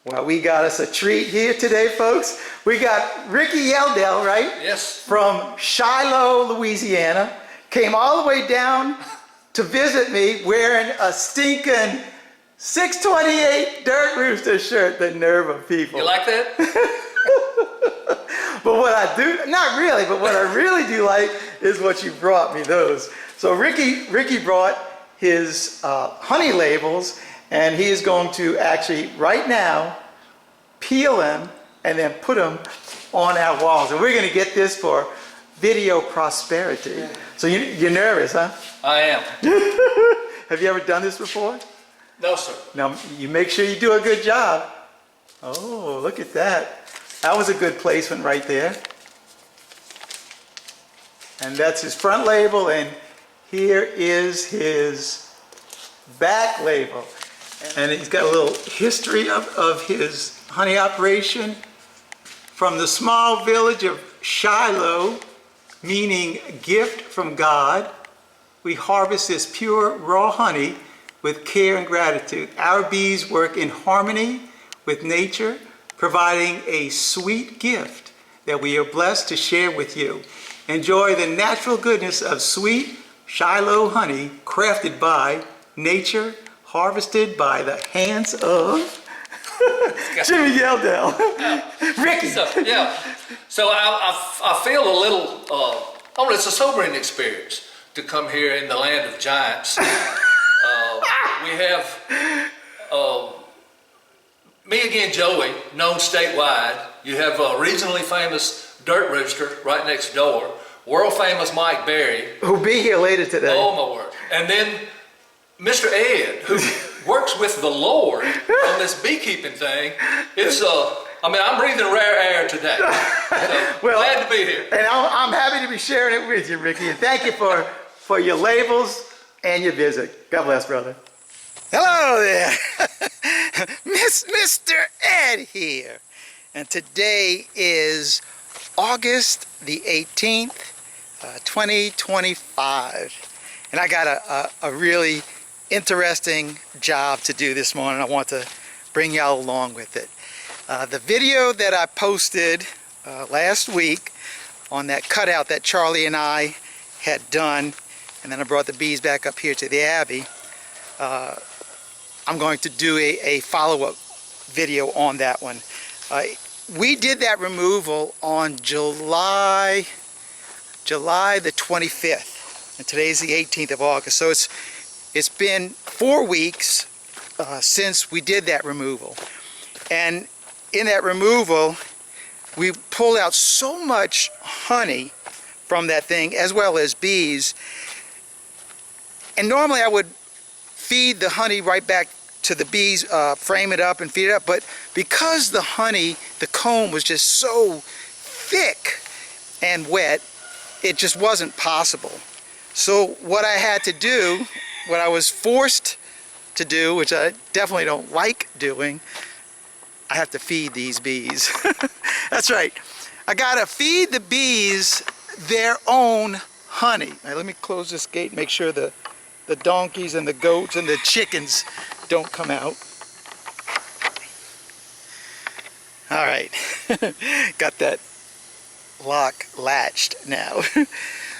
Well, we got us a treat here today, folks. We got Ricky Yeldell, right? Yes. From Shiloh, Louisiana. Came all the way down to visit me wearing a stinking 628 Dirt Rooster shirt. The nerve of people. You like that? But what I do, not really, but what I really do like is what you brought me, those. So Ricky brought his honey labels, and he is going to actually, right now, peel them and then put them on our walls. And we're going to get this for video prosperity. Yeah. So you're nervous, huh? I am. Have you ever done this before? No, sir. Now, you make sure you do a good job. Oh, look at that. That was a good placement right there. And that's his front label, and here is his back label. And he's got a little history of his honey operation from the small village of Shiloh, meaning gift from God. We harvest this pure raw honey with care and gratitude. Our bees work in harmony with nature, providing a sweet gift that we are blessed to share with you. Enjoy the natural goodness of sweet Shiloh honey, crafted by nature, harvested by the hands of Jimmy Yeldell. Ricky. So I feel a little, it's a sobering experience to come here in the land of giants. We have me again, Joey, known statewide. You have a regionally famous Dirt Rooster right next door. World famous Mike Berry. Who'll be here later today. Oh my word. And then Mr. Ed, who works with the Lord on this beekeeping thing. It's I'm breathing rare air today. So well, glad to be here. And I'm happy to be sharing it with you, Ricky. And thank you for your labels and your visit. God bless, brother. Hello there. Mr. Ed here. And today is August the 18th, 2025. And I got a really interesting job to do this morning. I want to bring y'all along with it. The video that I posted last week on that cutout that Charlie and I had done, and then I brought the bees back up here to the Abbey, I'm going to do a follow-up video on that one. We did that removal on July the 25th, and today's the 18th of August. So it's been 4 weeks since we did that removal. And in that removal, we pulled out so much honey from that thing, as well as bees. And normally I would feed the honey right back to the bees, frame it up and feed it up, but because the honey, the comb was just so thick and wet, it just wasn't possible. So what I had to do, what I was forced to do, which I definitely don't like doing, I have to feed these bees. That's right. I gotta feed the bees their own honey. Now, let me close this gate, make sure the donkeys and the goats and the chickens don't come out. All right, got that lock latched now.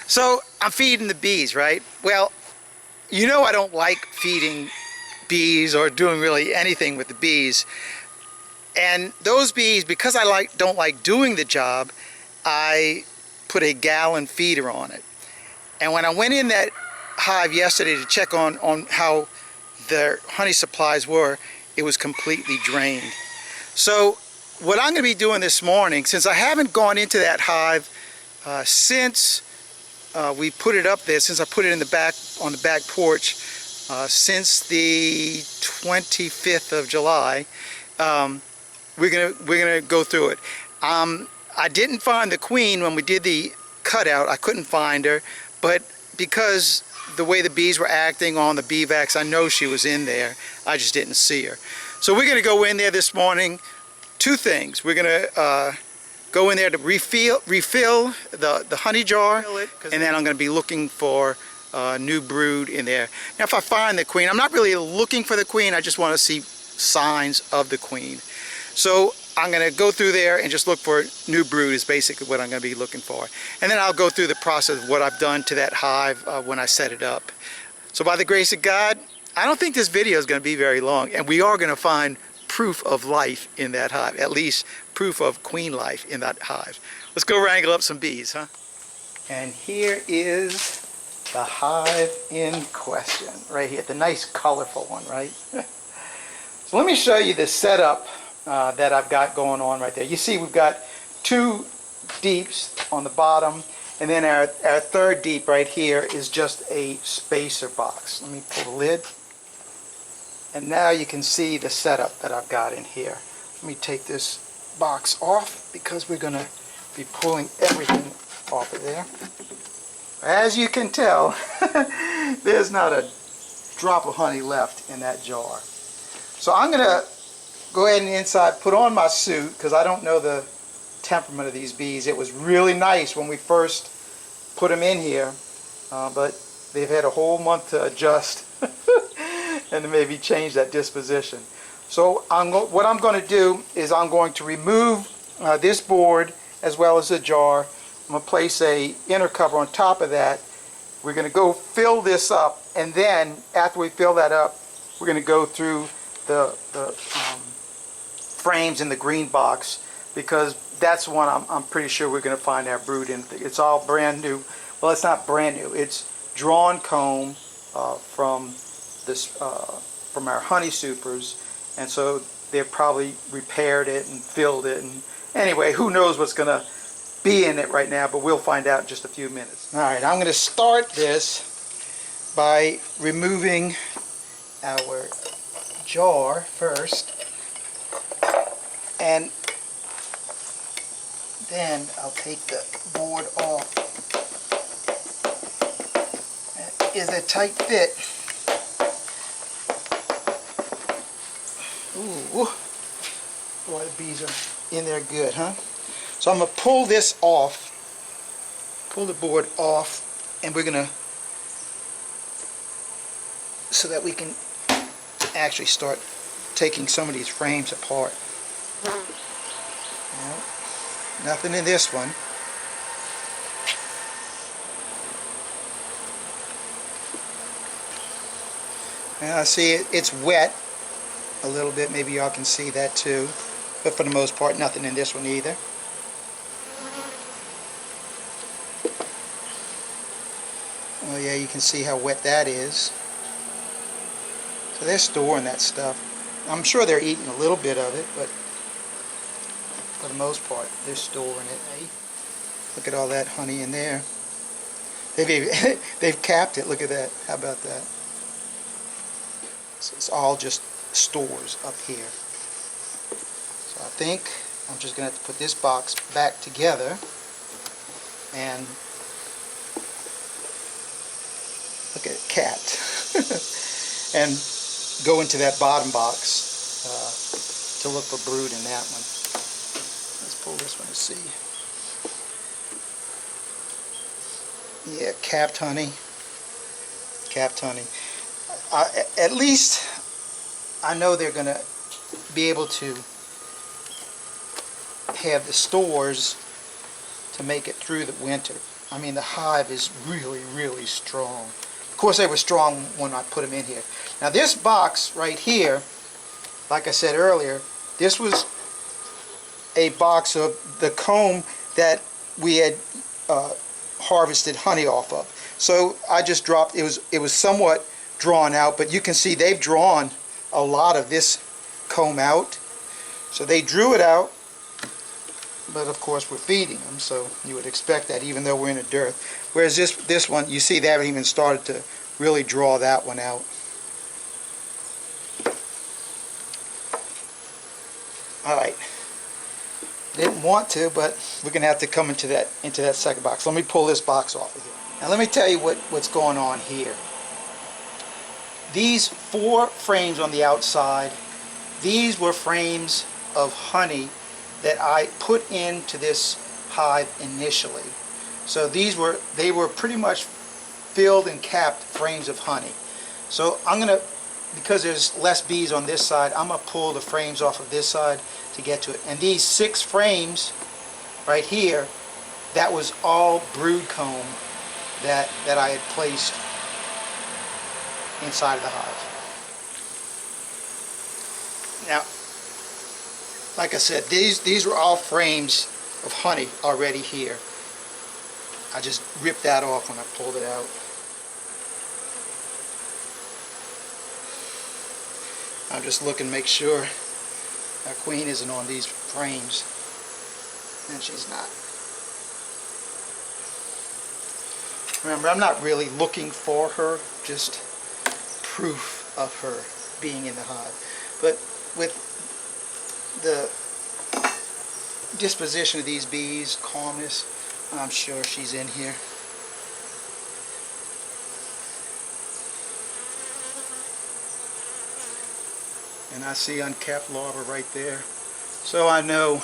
So I'm feeding the bees, right? Well, you know I don't like feeding bees or doing really anything with the bees. And those bees, because I don't like doing the job, I put a gallon feeder on it. And when I went in that hive yesterday to check on how their honey supplies were, it was completely drained. So what I'm going to be doing this morning, since I haven't gone into that hive since we put it up there, since I put it in the back on the back porch, since the 25th of July, we're gonna go through it. I didn't find the queen when we did the cutout. I couldn't find her, but because the way the bees were acting on the bee vacs, I know she was in there. I just didn't see her. So we're gonna go in there this morning. Two things. We're gonna go in there to refill the honey jar, and then I'm gonna be looking for new brood in there. Now if I find the queen, I'm not really looking for the queen, I just want to see signs of the queen. So I'm going to go through there and just look for new brood is basically what I'm going to be looking for. And then I'll go through the process of what I've done to that hive when I set it up. So by the grace of God, I don't think this video is going to be very long, and we are going to find proof of life in that hive, at least proof of queen life in that hive. Let's go wrangle up some bees, huh? And here is the hive in question, right here, the nice colorful one, right? So let me show you the setup that I've got going on right there. You see we've got 2 deeps on the bottom, and then our third deep right here is just a spacer box. Let me pull the lid. And now you can see the setup that I've got in here. Let me take this box off because we're going to be pulling everything off of there. As you can tell, there's not a drop of honey left in that jar. So I'm going to go ahead and inside put on my suit because I don't know the temperament of these bees. It was really nice when we first put them in here, but they've had a whole month to adjust and to maybe change that disposition. So what I'm going to do is I'm going to remove this board as well as the jar. I'm going to place a inner cover on top of that. We're going to go fill this up, and then after we fill that up, we're going to go through the frames in the green box, because that's one I'm pretty sure we're going to find our brood in. It's all brand new. Well, it's not brand new. It's drawn comb from our honey supers, and so they've probably repaired it and filled it. And anyway, who knows what's going to be in it right now, but we'll find out in just a few minutes. All right, I'm going to start this by removing our jar first, and then I'll take the board off. It is a tight fit. Ooh, boy, the bees are in there good, huh? So I'm going to pull this off, pull the board off, and we're going to, so that we can actually start taking some of these frames apart. Well, nothing in this one. Now see, it's wet a little bit. Maybe y'all can see that too. But for the most part, nothing in this one either. Oh yeah, you can see how wet that is. So they're storing that stuff. I'm sure they're eating a little bit of it, but for the most part, they're storing it. Look at all that honey in there. They've capped it. Look at that. How about that? So it's all just stores up here. So I think I'm just going to have to put this box back together and look at it, capped. And go into that bottom box to look for brood in that one. Let's pull this one to see. Yeah, capped honey. Capped honey. At least I know they're going to be able to have the stores to make it through the winter. I mean, the hive is really, really strong. Of course, they were strong when I put them in here. Now, this box right here, like I said earlier, this was a box of the comb that we had harvested honey off of. So I just dropped, it was somewhat drawn out, but you can see they've drawn a lot of this comb out. So they drew it out, but of course we're feeding them, so you would expect that even though we're in a dearth. Whereas this one, you see they haven't even started to really draw that one out. Alright, didn't want to, but we're going to have to come into that second box. Let me pull this box off of here. Now let me tell you what's going on here. These 4 frames on the outside, these were frames of honey that I put into this hive initially. So they were pretty much filled and capped frames of honey. So I'm going to because there's less bees on this side, I'm going to pull the frames off of this side to get to it. And these 6 frames right here, that was all brood comb that I had placed inside of the hive. Now, like I said, these were all frames of honey already here. I just ripped that off when I pulled it out. I'm just looking to make sure our queen isn't on these frames, and she's not. Remember, I'm not really looking for her, just proof of her being in the hive. But with the disposition of these bees, calmness, I'm sure she's in here. And I see uncapped larvae right there. So I know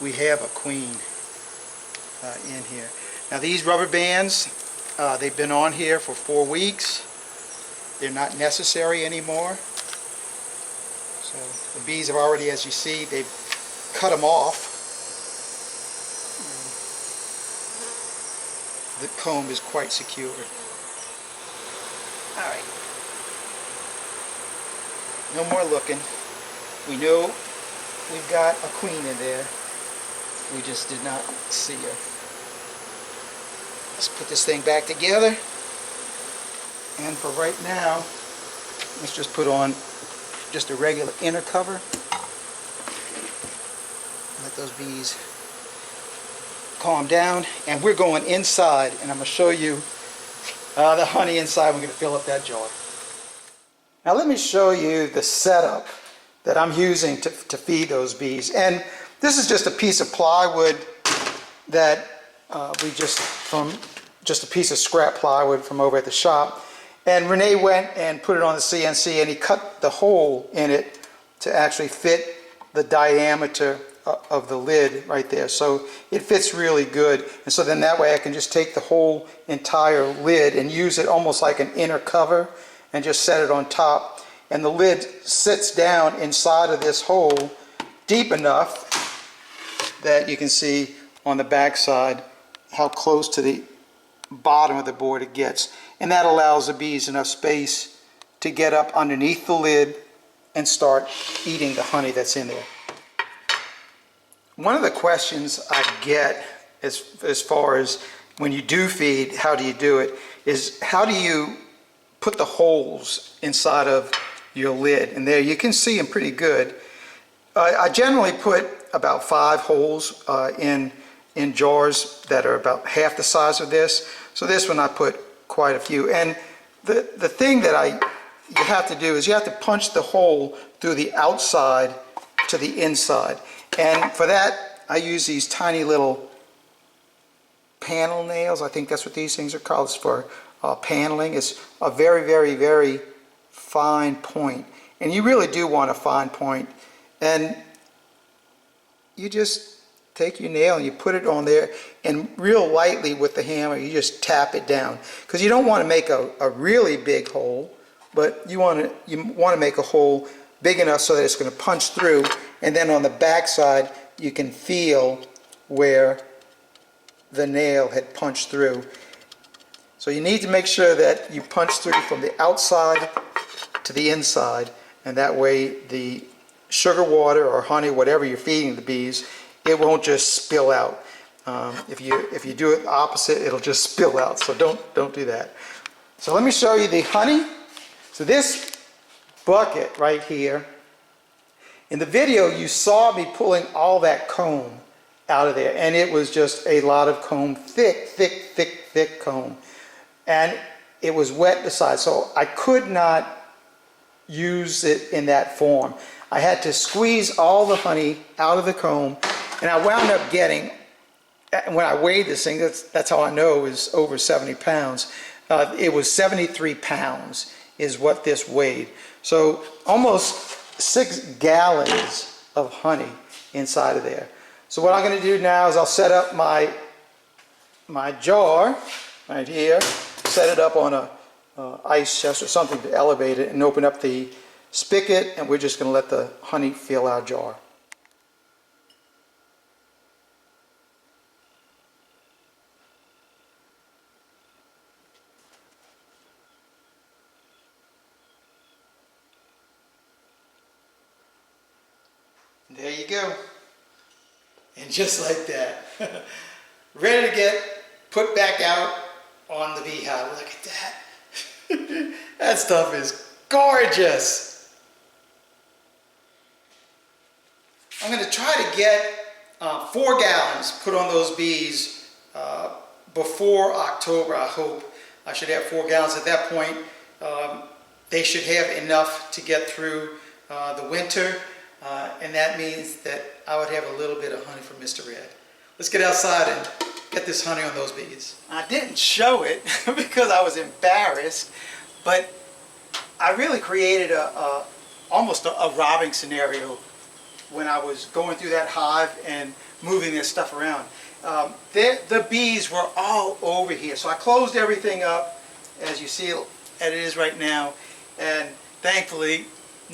we have a queen in here. Now these rubber bands, they've been on here for 4 weeks. They're not necessary anymore. So the bees have already, as you see, they've cut them off. The comb is quite secure. All right. No more looking. We know we've got a queen in there. We just did not see her. Let's put this thing back together. And for right now, let's just put on just a regular inner cover. Let those bees calm down. And we're going inside, and I'm going to show you the honey inside. We're going to fill up that jar. Now let me show you the setup that I'm using to feed those bees. And this is just a piece of plywood that we just a piece of scrap plywood from over at the shop. And Renee went and put it on the CNC, and he cut the hole in it to actually fit the diameter of the lid right there. So it fits really good. And so then that way I can just take the whole entire lid and use it almost like an inner cover and just set it on top. And the lid sits down inside of this hole deep enough that you can see on the back side how close to the bottom of the board it gets. And that allows the bees enough space to get up underneath the lid and start eating the honey that's in there. One of the questions I get as far as when you do feed, how do you do it, is how do you put the holes inside of your lid? And there you can see them pretty good. I generally put about 5 holes in jars that are about half the size of this. So this one I put quite a few. And the thing that you have to do is you have to punch the hole through the outside to the inside. And for that I use these tiny little panel nails. I think that's what these things are called. It's for paneling. It's a very, very, very fine point. And you really do want a fine point. And you just take your nail and you put it on there, and real lightly with the hammer you just tap it down, because you don't want to make a really big hole, but you want to make a hole big enough so that it's going to punch through. And then on the back side you can feel where the nail had punched through. So you need to make sure that you punch through from the outside to the inside, and that way the sugar water or honey, whatever you're feeding the bees, it won't just spill out. If you do it opposite, it'll just spill out. So don't do that. So let me show you the honey. So this bucket right here, in the video you saw me pulling all that comb out of there, and it was just a lot of comb, thick comb, and it was wet beside, so I could not use it in that form. I had to squeeze all the honey out of the comb, and I wound up getting, when I weighed this thing, that's how I know it was over 70 pounds. It was 73 pounds is what this weighed. So almost 6 gallons of honey inside of there. So what I'm going to do now is I'll set up my jar right here, set it up on a ice chest or something to elevate it and open up the spigot, and we're just going to let the honey fill our jar. There you go. And just like that, ready to get put back out on the beehive. Look at that. That stuff is gorgeous. I'm going to try to get 4 gallons put on those bees before October, I hope. I should have 4 gallons at that point. They should have enough to get through the winter. And that means that I would have a little bit of honey from Mr. Red. Let's get outside and get this honey on those bees. I didn't show it because I was embarrassed, but I really created almost a robbing scenario when I was going through that hive and moving this stuff around. The bees were all over here, so I closed everything up as you see it is right now, and thankfully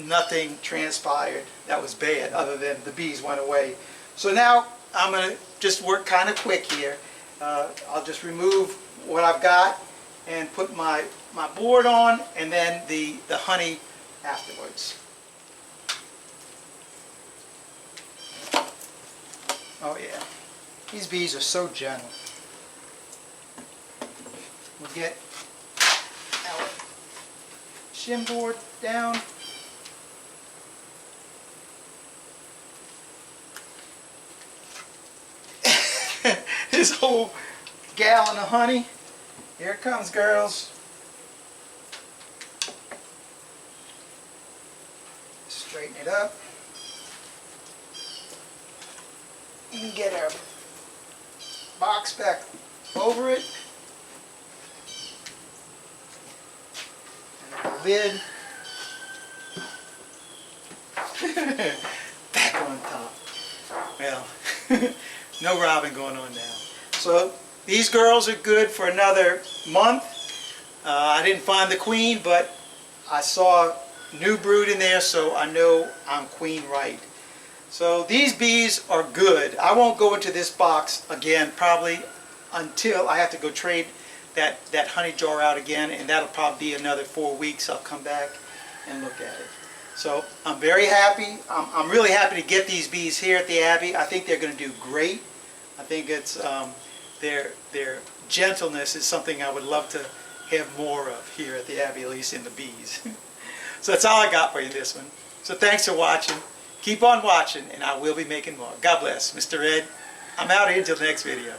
nothing transpired that was bad other than the bees went away. So now I'm going to just work kind of quick here. I'll just remove what I've got and put my board on, and then the honey afterwards. Oh yeah, these bees are so gentle. We'll get our shim board down. This whole gallon of honey. Here it comes, girls. Straighten it up. You can get our box back over it. And the lid back on top. Well, no robbing going on now. So these girls are good for another month. I didn't find the queen, but I saw new brood in there, so I know I'm queen right. So these bees are good. I won't go into this box again probably until I have to go trade that honey jar out again, and that'll probably be another 4 weeks. I'll come back and look at it. So I'm very happy. I'm really happy to get these bees here at the Abbey. I think they're going to do great. I think it's their gentleness is something I would love to have more of here at the Abbey, at least in the bees. So that's all I got for you this one. So thanks for watching. Keep on watching, and I will be making more. God bless. Mr. Ed, I'm out here until the next video.